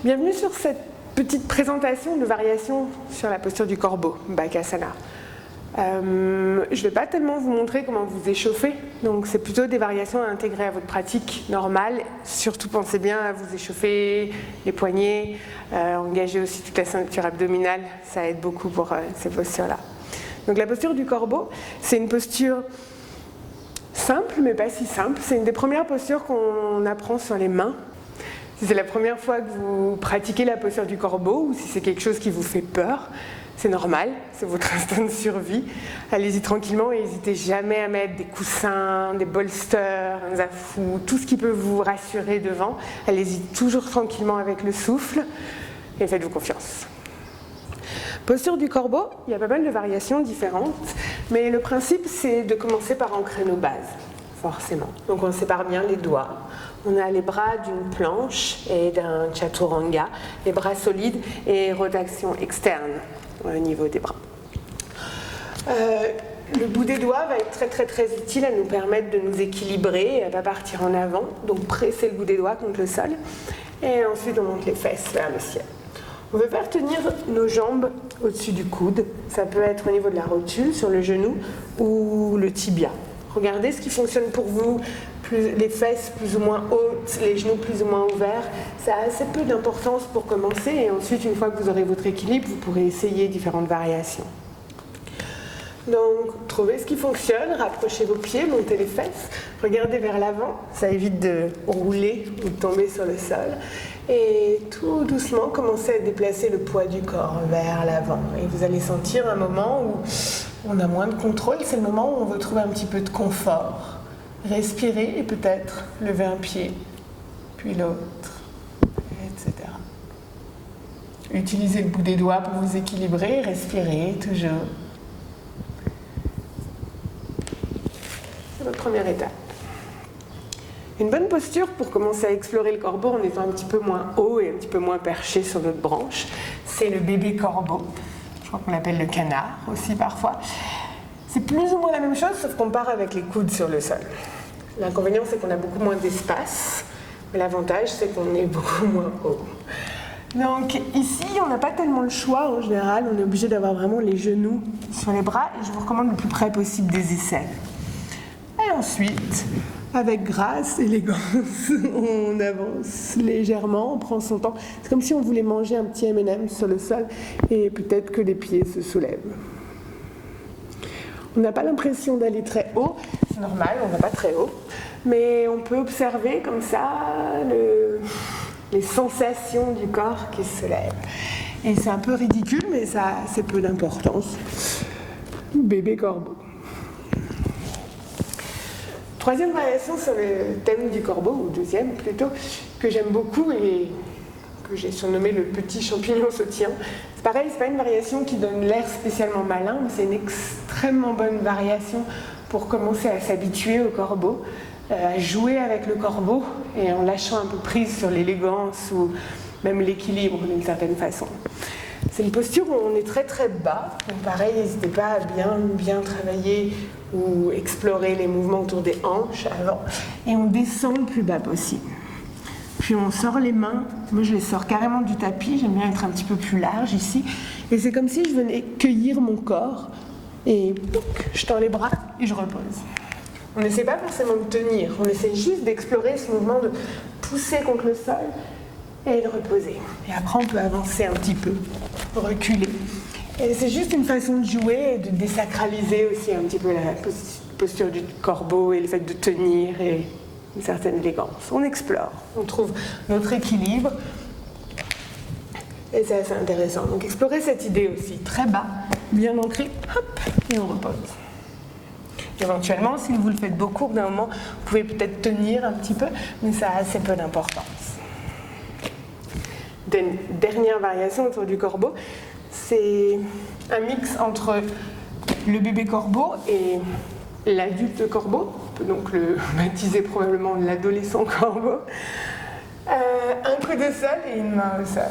bienvenue sur cette petite présentation de variation sur la posture du corbeau, Bakasana. Je ne vais pas tellement vous montrer comment vous échauffez, donc c'est plutôt des variations à intégrer à votre pratique normale. Surtout pensez bien à vous échauffer les poignets, engager aussi toute la ceinture abdominale, ça aide beaucoup pour ces postures-là. Donc la posture du corbeau, c'est une posture simple mais pas si simple, c'est une des premières postures qu'on apprend sur les mains. Si c'est la première fois que vous pratiquez la posture du corbeau ou si c'est quelque chose qui vous fait peur, c'est normal, c'est votre instinct de survie. Allez-y tranquillement et n'hésitez jamais à mettre des coussins, des bolsters, un zafou, tout ce qui peut vous rassurer devant. Allez-y toujours tranquillement avec le souffle et faites-vous confiance. Posture du corbeau, il y a pas mal de variations différentes, mais le principe c'est de commencer par ancrer nos bases, forcément. Donc on sépare bien les doigts. On a les bras d'une planche et d'un chaturanga, les bras solides et rotation externe au niveau des bras. Le bout des doigts va être très utile à nous permettre de nous équilibrer et à ne pas partir en avant. Donc pressez le bout des doigts contre le sol et ensuite on monte les fesses vers le ciel. On veut faire tenir nos jambes au-dessus du coude. Ça peut être au niveau de la rotule, sur le genou ou le tibia. Regardez ce qui fonctionne pour vous, les fesses plus ou moins hautes, les genoux plus ou moins ouverts. Ça a assez peu d'importance pour commencer et ensuite, une fois que vous aurez votre équilibre, vous pourrez essayer différentes variations. Donc, trouvez ce qui fonctionne, rapprochez vos pieds, montez les fesses, regardez vers l'avant, ça évite de rouler ou de tomber sur le sol. Et tout doucement, commencez à déplacer le poids du corps vers l'avant. Et vous allez sentir un moment où on a moins de contrôle, c'est le moment où on veut trouver un petit peu de confort. Respirez et peut-être lever un pied, puis l'autre, etc. Utilisez le bout des doigts pour vous équilibrer, respirez toujours. C'est votre première étape. Une bonne posture pour commencer à explorer le corbeau en étant un petit peu moins haut et un petit peu moins perché sur notre branche, c'est le bébé corbeau. Je crois qu'on l'appelle le canard aussi parfois. C'est plus ou moins la même chose, sauf qu'on part avec les coudes sur le sol. L'inconvénient, c'est qu'on a beaucoup moins d'espace, mais l'avantage, c'est qu'on est beaucoup moins haut. Donc ici, on n'a pas tellement le choix en général, on est obligé d'avoir vraiment les genoux sur les bras, et je vous recommande le plus près possible des aisselles. Et ensuite, avec grâce, élégance, on avance légèrement, on prend son temps. C'est comme si on voulait manger un petit M&M sur le sol et peut-être que les pieds se soulèvent. On n'a pas l'impression d'aller très haut, c'est normal, on ne va pas très haut, mais on peut observer comme ça les sensations du corps qui se lèvent. Et c'est un peu ridicule, mais ça a assez peu d'importance. Bébé corbeau. Troisième variation sur le thème du corbeau, ou deuxième plutôt, que j'aime beaucoup et que j'ai surnommé le petit champignon sautillant. C'est pareil, c'est pas une variation qui donne l'air spécialement malin, mais c'est une extrêmement bonne variation pour commencer à s'habituer au corbeau, à jouer avec le corbeau et en lâchant un peu prise sur l'élégance ou même l'équilibre d'une certaine façon. C'est une posture où on est très bas, donc pareil, n'hésitez pas à bien travailler ou explorer les mouvements autour des hanches avant, et on descend le plus bas possible. Puis on sort les mains, moi je les sors carrément du tapis, j'aime bien être un petit peu plus large ici, et c'est comme si je venais cueillir mon corps, et je tends les bras et je repose. On n'essaie pas forcément de tenir, on essaie juste d'explorer ce mouvement de pousser contre le sol, et de reposer. Et après, on peut avancer un petit peu, reculer. Et c'est juste une façon de jouer et de désacraliser aussi un petit peu la posture du corbeau et le fait de tenir et une certaine élégance. On explore, on trouve notre équilibre et c'est assez intéressant. Donc explorer cette idée aussi, très bas, bien ancré, hop, et on repose. Éventuellement, si vous le faites beaucoup, d'un moment, vous pouvez peut-être tenir un petit peu, mais ça a assez peu d'importance. Dernière variation autour du corbeau, c'est un mix entre le bébé corbeau et l'adulte corbeau, on peut donc le baptiser probablement l'adolescent corbeau. Un coup de sol et une main au sol.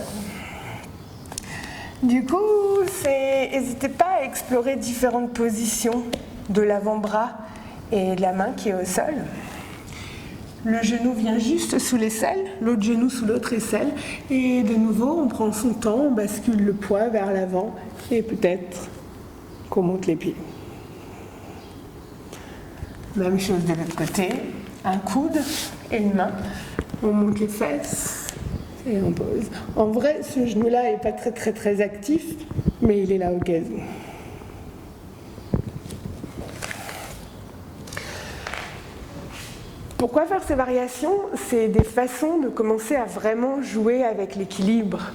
Du coup, n'hésitez pas à explorer différentes positions de l'avant-bras et de la main qui est au sol. Le genou vient juste sous l'aisselle, l'autre genou sous l'autre aisselle. Et de nouveau, on prend son temps, on bascule le poids vers l'avant et peut-être qu'on monte les pieds. Même chose de l'autre côté, un coude et une main. On monte les fesses et on pose. En vrai, ce genou-là n'est pas très actif, mais il est là au cas où. Pourquoi faire ces variations? C'est des façons de commencer à vraiment jouer avec l'équilibre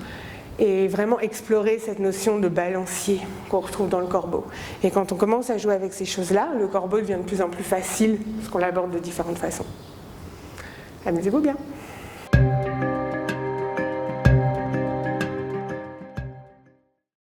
et vraiment explorer cette notion de balancier qu'on retrouve dans le corbeau. Et quand on commence à jouer avec ces choses-là, le corbeau devient de plus en plus facile parce qu'on l'aborde de différentes façons. Amusez-vous bien.